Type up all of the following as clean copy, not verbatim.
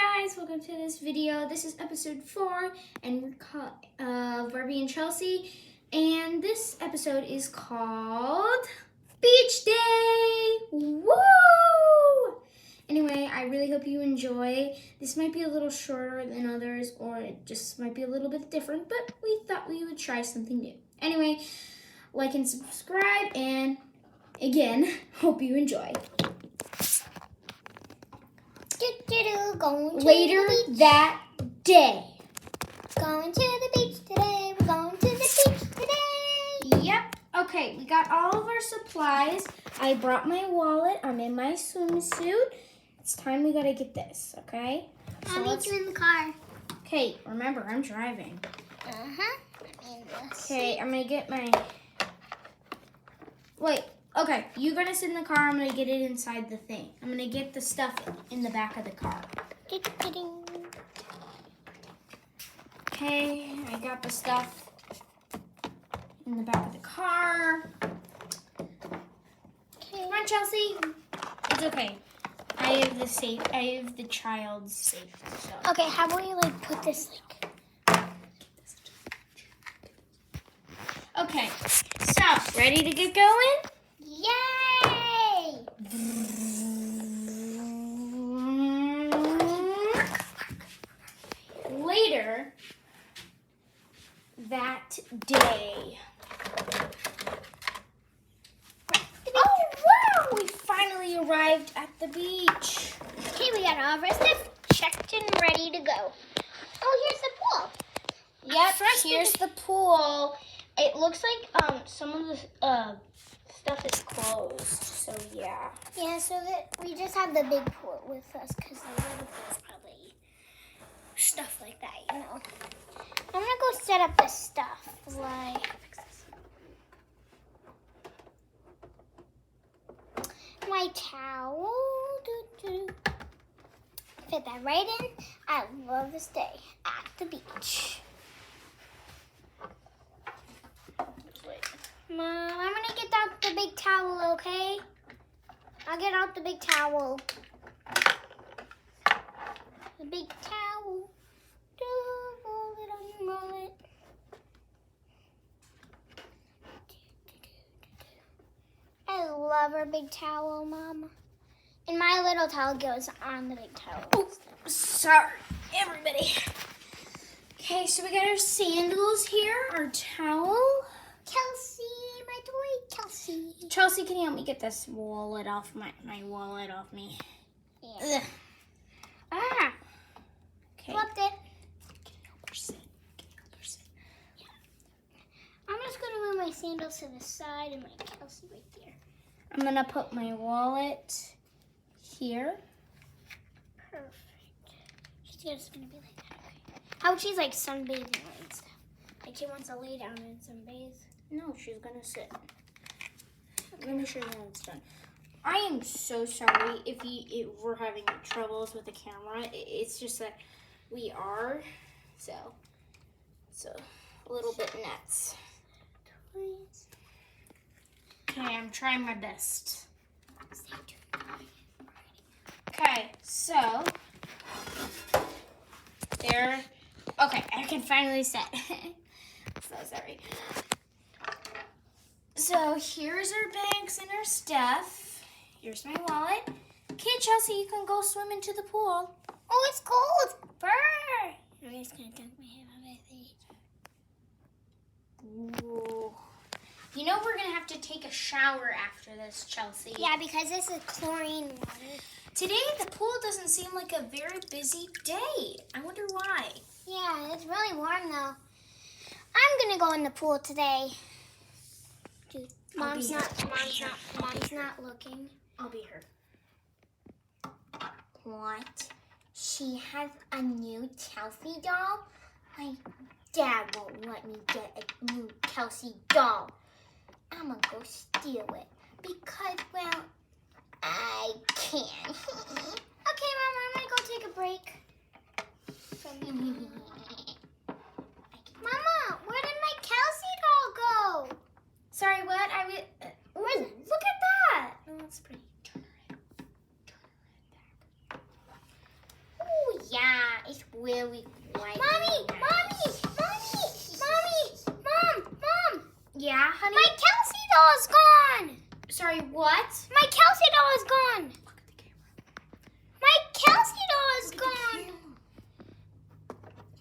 guys, welcome to this video. This is episode 4 and we're called Barbie and Chelsea, and this episode is called Beach Day. Woo! Anyway, I really hope you enjoy. This might be a little shorter than others, or it just might be a little bit different, but we thought we would try something new. Anyway, like and subscribe, and again, hope you enjoy. Later that day. Going to the beach today. We're going to the beach today. Yep. Okay, we got all of our supplies. I brought my wallet. I'm in my swimsuit. It's time we gotta get this, okay? I'll meet you in the car. Okay, remember, I'm driving. Okay, I'm gonna get my... Wait, okay, you're gonna sit in the car. I'm gonna get it inside the thing. I'm gonna get the stuff in the back of the car. Okay, I got the stuff in the back of the car. Okay. Come on, Chelsea. It's okay. I have the child's safety. So. Okay, how about you put this Okay, so ready to get going? Yay! Later that day. Oh wow! We finally arrived at the beach. Okay, we got all of our stuff checked and ready to go. Oh, here's the pool. Yep, here's the pool. It looks like some of the stuff is closed, so yeah. Yeah, so that we just have the big pool with us because the little pool is probably stuff like that, you know. I'm gonna go set up this stuff. My towel. Fit that right in. I love this day at the beach. Mom, I'm gonna get out the big towel, okay? I'll get out the big towel. The big towel. Roll it, unroll it. I love our big towel, Mama. And my little towel goes on the big towel. Oh, sorry, everybody. Okay, so we got our sandals here, our towel. Kelsey, my toy, Kelsey. Chelsea, can you help me get this wallet off my wallet off me? Yeah. Ugh. Ah. Okay. Flipped it. Can you help her sit? Yeah. I'm just going to move my sandals to the side and my Kelsey right there. I'm going to put my wallet here. Perfect. She's just going to be like that. Okay. How about she's sunbathing and stuff? She wants to lay down and sunbathe. No, she's going to sit. Let me show you when it's done. I am so sorry if we're having troubles with the camera. It's just that we are. So it's a little bit nuts. Okay, I'm trying my best. Okay, so there. Okay, I can finally set. So sorry. So here's our bags and our stuff. Here's my wallet. Okay, Chelsea, you can go swim into the pool. Oh, it's cold. Brr. I'm just going to dunk my head on my face. Ooh. You know we're going to have to take a shower after this, Chelsea. Yeah, because this is chlorine water. Today, the pool doesn't seem like a very busy day. I wonder why. Yeah, it's really warm, though. I'm going to go in the pool today. Dude, Mom's not looking. I'll be here. What? She has a new Chelsea doll? My dad won't let me get a new Chelsea doll. I'm gonna go steal it because, well, I can. Okay, Mom, I'm gonna go take a break. Mama, where did my Kelsey doll go? Sorry, what? Where's it? Look at that. Oh, that's pretty. Turn her head back. Oh, Yeah, it's really white. Mommy! Mom! Yeah, honey? My Kelsey doll is gone! Sorry, what? My Kelsey doll is gone! Look at the camera. My Kelsey doll is gone!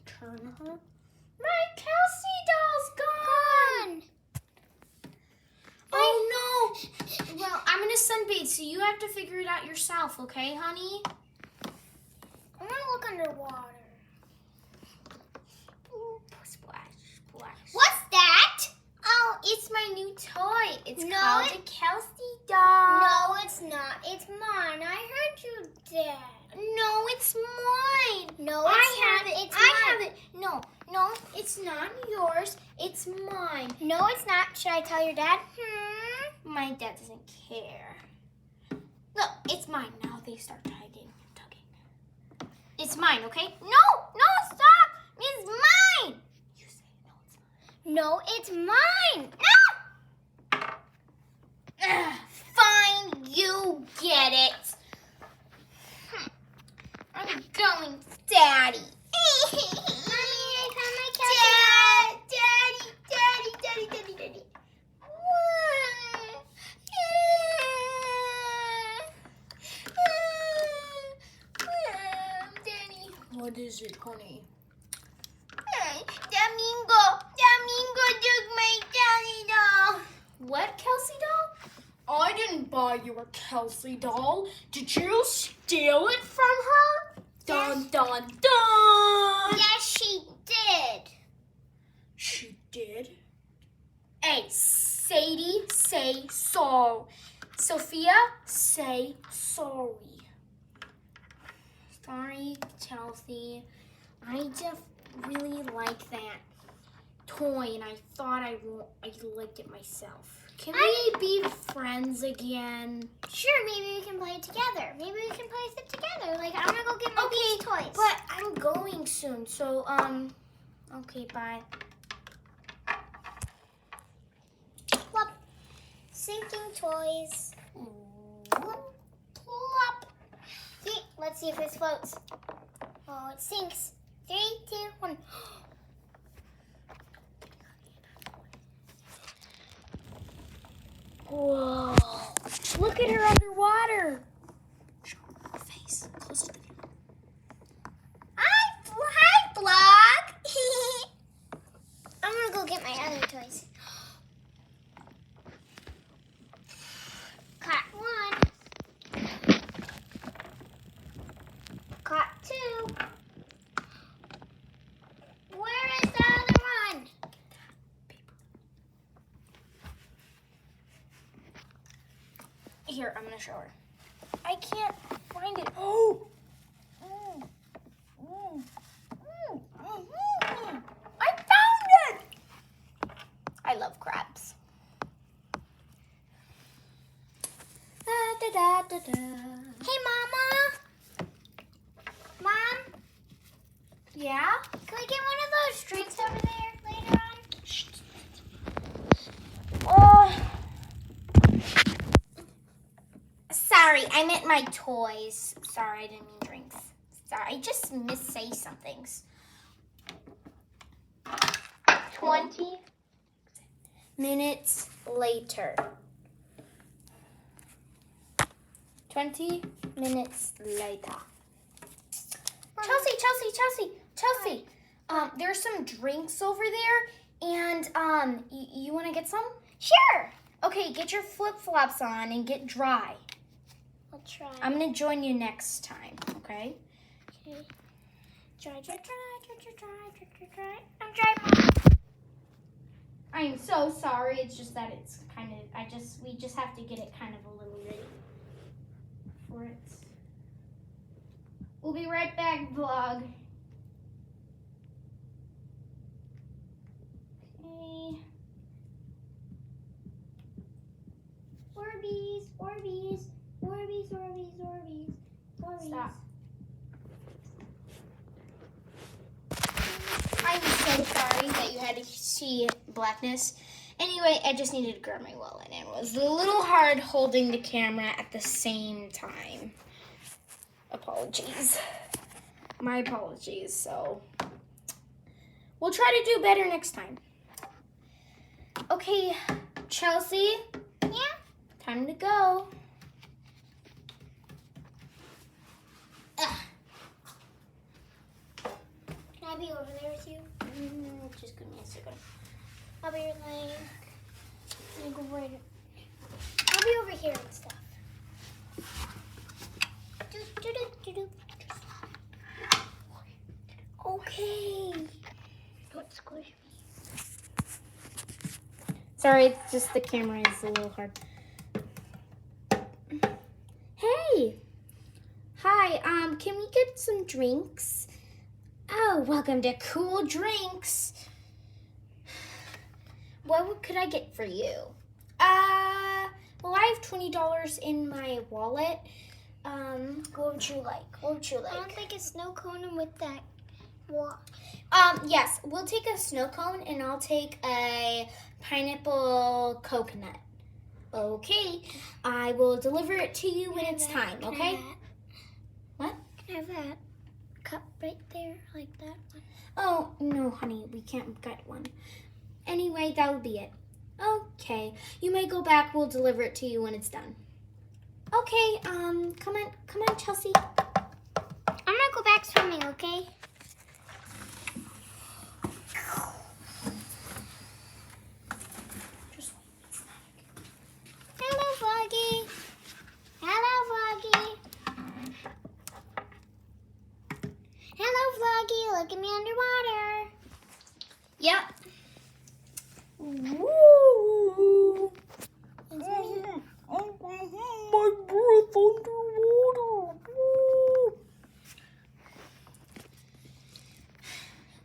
Turn her. My Kelsey doll's gone! Oh no! Well, I'm gonna sunbathe, so you have to figure it out yourself, okay, honey? I want to look underwater. Ooh, splash, splash. What's that? Oh, it's my new toy. It's No, called a Kelsey doll. No, it's not. It's mine. I heard you, Dad. No, it's mine. No, I have not. it. It's I mine. have it. No, it's not yours. It's mine. No, it's not. Should I tell your dad? My dad doesn't care. Look, it's mine. Now they start tugging. It's mine, okay? No, stop. It's mine. You say no, it's mine. No, it's mine. No! Fine, you get it. I'm going, Daddy. Mommy, I found my Daddy. Daddy. What is it, honey? Domingo took my Kelsey doll. What Kelsey doll? I didn't buy you a Kelsey doll. Did you steal it from her? Dun, dun, dun. Yes, she did. She did? Hey, Sadie, say so. Sophia, say sorry. Sorry, Chelsea. I just really like that toy, and I thought I liked it myself. Can we be friends again? Sure, maybe we can play it together. Maybe we can play it together. Like, I'm gonna go get my beach toys. But I'm going soon, so okay, bye. Plop. Sinking toys. Plop. See, let's see if this floats. Oh, it sinks. 3, 2, 1. Whoa! Look at her underwater. Show her face close to the camera. Hi, vlog. I'm gonna go get my other toys. Caught 1. Caught 2. Where is the other one? Here, I'm gonna show her. I can't find it. Oh! I found it! I love crabs. Hey, Mama. Mom, Yeah? can we get one of those drinks over there later on? Oh. Sorry, I meant my toys. Sorry, I didn't mean drinks. Sorry, I just missay some things. 20 minutes later. 20 minutes later. Chelsea. There's some drinks over there, and you want to get some? Sure. Okay, get your flip-flops on and get dry. I'll try. I'm gonna join you next time, okay? Okay. Try. I'm trying, Mom. I am so sorry. It's just that it's kind of, we just have to get it kind of a little ready for it. We'll be right back, vlog. Okay. Orbeez. Stop. I'm so sorry that you had to see blackness. Anyway, I just needed to grab my wallet, and it was a little hard holding the camera at the same time. Apologies. My apologies. So we'll try to do better next time. Okay, Chelsea. Yeah? Time to go. Can I be over there with you? Just give me a second. I'll be like, you go right. I'll be over here and stuff. Okay. Don't squish me. Sorry, it's just the camera is a little hard. Hey. Hi, can we get some drinks? Oh, welcome to Cool Drinks. What could I get for you? Well, I have $20 in my wallet. What would you like? What would you like? I don't think a snow cone with that. What? Yes, we'll take a snow cone and I'll take a pineapple coconut. Okay, I will deliver it to you when it's time, okay? What? Can I have that cup right there, like that one? Oh, no, honey, we can't get one. Anyway, that would be it. Okay, you may go back. We'll deliver it to you when it's done. Okay, come on, Chelsea. I'm gonna go back swimming, okay? Hello, Froggy. Hello, Froggy. Hello, Froggy. Look at me underwater. Yep. Woo! My breath underwater. Woo!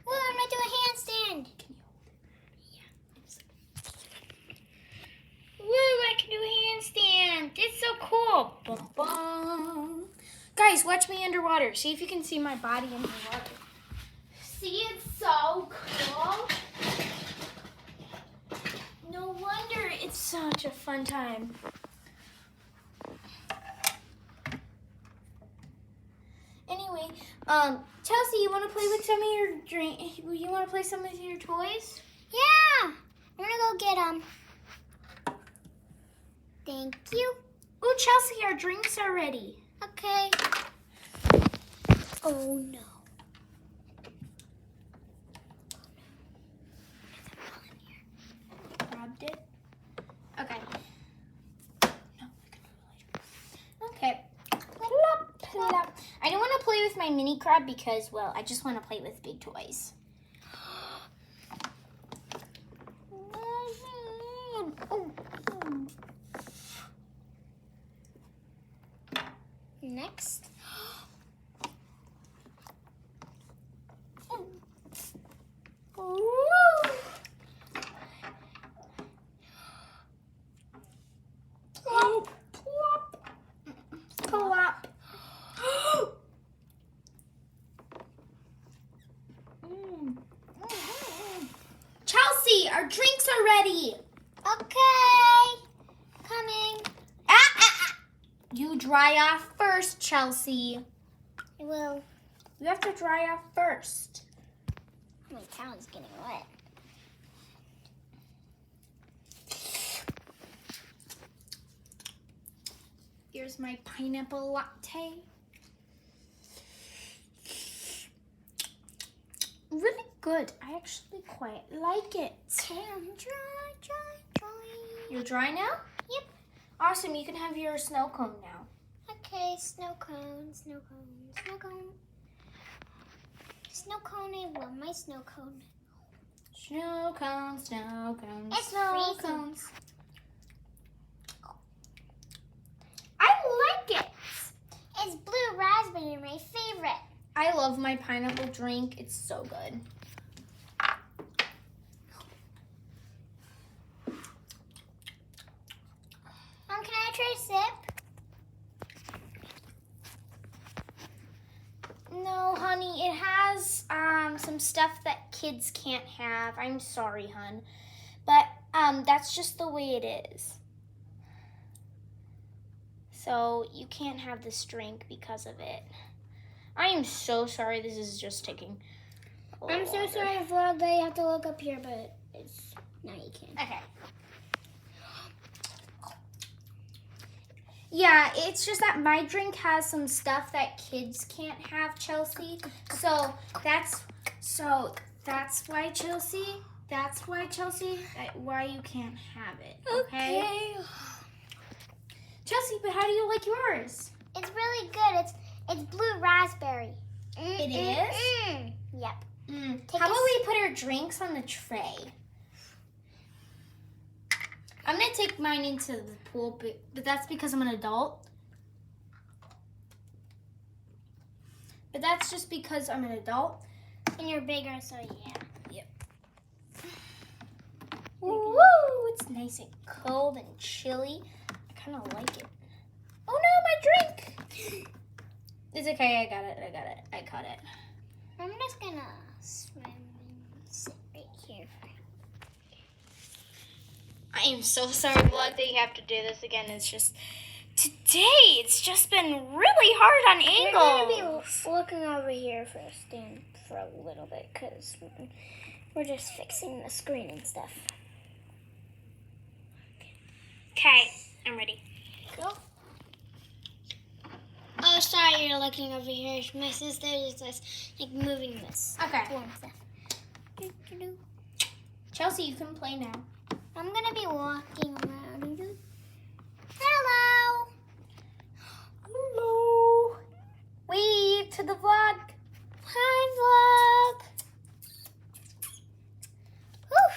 Whoa, I'm gonna do a handstand. Woo, I can do a handstand. It's so cool. Bum, bum. Guys, watch me underwater. See if you can see my body underwater. See, it's so cool. No wonder it's such a fun time. Anyway, Chelsea, you want to play with some of your You want to play some of your toys? Yeah, I'm gonna go get them. Thank you. Oh, Chelsea, our drinks are ready. Okay. Oh no. Grabbed it. Okay. No, we can do it later. Okay. Plop, plop. I don't want to play with my mini crab because, well, I just want to play with big toys. Next. Plop, plop, plop. Chelsea, our drinks are ready. Okay. Coming. You dry off first, Chelsea. I will. You have to dry off first. My towel's getting wet. Here's my pineapple latte. Really good. I actually quite like it. Okay, I'm dry. You're dry now? Yep. Awesome. You can have your snow cone now. Okay, snow cone, snow cone, snow cone. Snow cone, I love my snow cone. Snow cones, snow cones, It's snow freezing. cones. I like it. It's blue raspberry, my favorite. I love my pineapple drink. It's so good. Can I try a sip? No, honey, it has some stuff that kids can't have. I'm sorry, hun. But that's just the way it is. So you can't have this drink because of it. I am so sorry. This is just taking. I'm so sorry, vlog, that you have to look up here, but it's now you can. Okay. Yeah, it's just that my drink has some stuff that kids can't have, Chelsea. So that's why Chelsea. That's why Chelsea. Why you can't have it. Okay. Chelsea, but how do you like yours? It's really good. It's blue raspberry. It is? Yep. How about we put our drinks on the tray? I'm going to take mine into the pool, but that's because I'm an adult. But that's just because I'm an adult. And you're bigger, so yeah. Yep. Woo! It's nice and cold and chilly. I kind of like it. Oh no, my drink! It's okay, I got it. I caught it. I'm just gonna swim and sit right here. I am so sorry, vlog, that you have to do this again. It's just today. It's just been really hard on We're angles. gonna be looking over here for a stand for a little bit because we're just fixing the screen and stuff. Okay, I'm ready. Go. Oh, sorry, you're looking over here. My sister is just like moving this. Okay. Warm stuff. Chelsea, you can play now. I'm gonna be walking around. Hello. Hello. Wave to the vlog. Hi, vlog. Oof.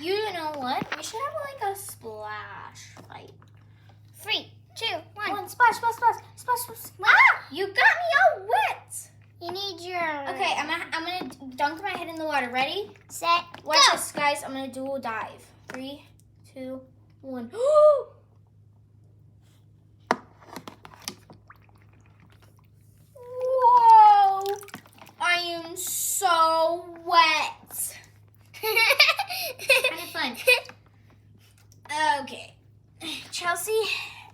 You know what? We should have like a splash fight. 3, 2, 1. One splash, splash, splash, splash, splash. Ah! You got me all wet. You need your. Okay, I'm gonna dunk my head in the water. Ready? Set. Watch Go. this, guys. I'm gonna do a dive. 3, 2, 1. Whoa! I am so wet. Kind of fun. Okay, Chelsea,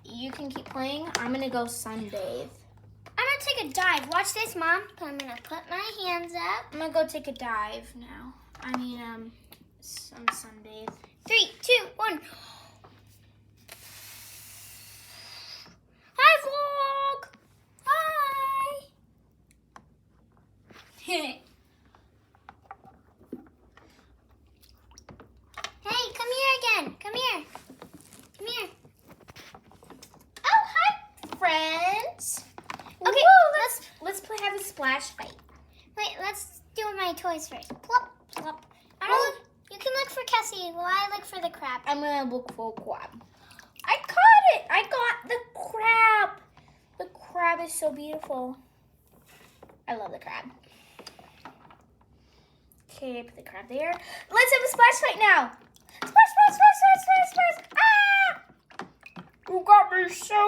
you can keep playing. I'm gonna go sunbathe. I'm gonna take a dive. Watch this, Mom. I'm gonna put my hands up. I'm gonna go take a dive now. Some sunbathe. 3, 2, 1. Hi, vlog. Hi. Hey, come here again. Come here. Come here. Oh, hi, friends. Okay, Woo, let's have a splash fight. Wait, let's do my toys first. Plop, plop. You can look for Cassie while I look for the crab. I'm gonna look for a crab. I caught it. I got the crab. The crab is so beautiful. I love the crab. Okay, put the crab there. Let's have a splash fight now. Splash, splash, splash, splash, splash, splash. Ah! You got me so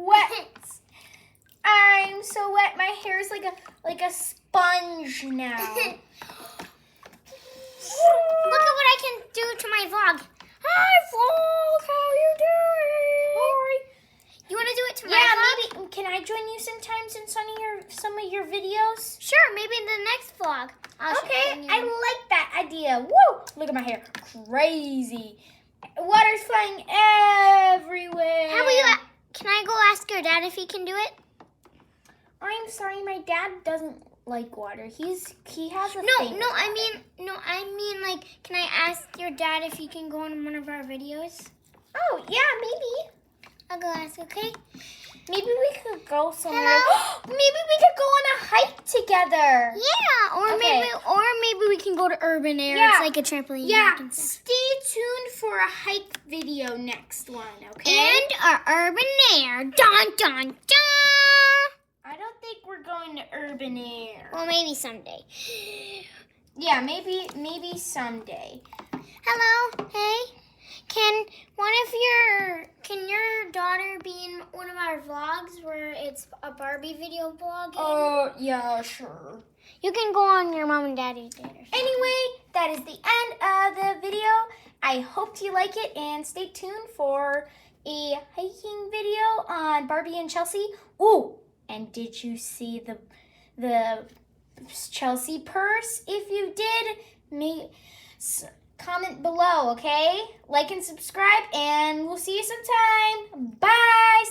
wet. I'm so wet. My hair is like a sponge now. Look at what I can do to my vlog. Hi, vlog. How you doing? You want to do it to my vlog? Yeah, maybe. Can I join you sometimes in some of your videos? Sure, maybe in the next vlog. Okay, I like that idea. Woo! Look at my hair. Crazy. Water's flying everywhere. How about you? Can I go ask your dad if he can do it? I'm sorry, my dad doesn't like water. He has a thing. No, I mean, like, can I ask your dad if he can go on one of our videos? Oh, yeah, maybe. I'll go ask, okay? Maybe we could go somewhere. Hello? Maybe we could go on a hike together. Yeah, or Okay. maybe we can go to Urban Air. Yeah. It's like a trampoline. Yeah, park and stuff. stay tuned for a hike video next one, okay? And our Urban Air. Dun, dun, dun. I don't think we're going to Urban Air. Well, maybe someday. Yeah, maybe someday. Hello, hey. Can your daughter be in one of our vlogs where it's a Barbie video vlog? Yeah, sure. You can go on your mom and daddy's date. Anyway, that is the end of the video. I hope you like it and stay tuned for a hiking video on Barbie and Chelsea. Ooh, And did you see the Chelsea purse? If you did, comment below, okay? Like and subscribe, and we'll see you sometime. Bye!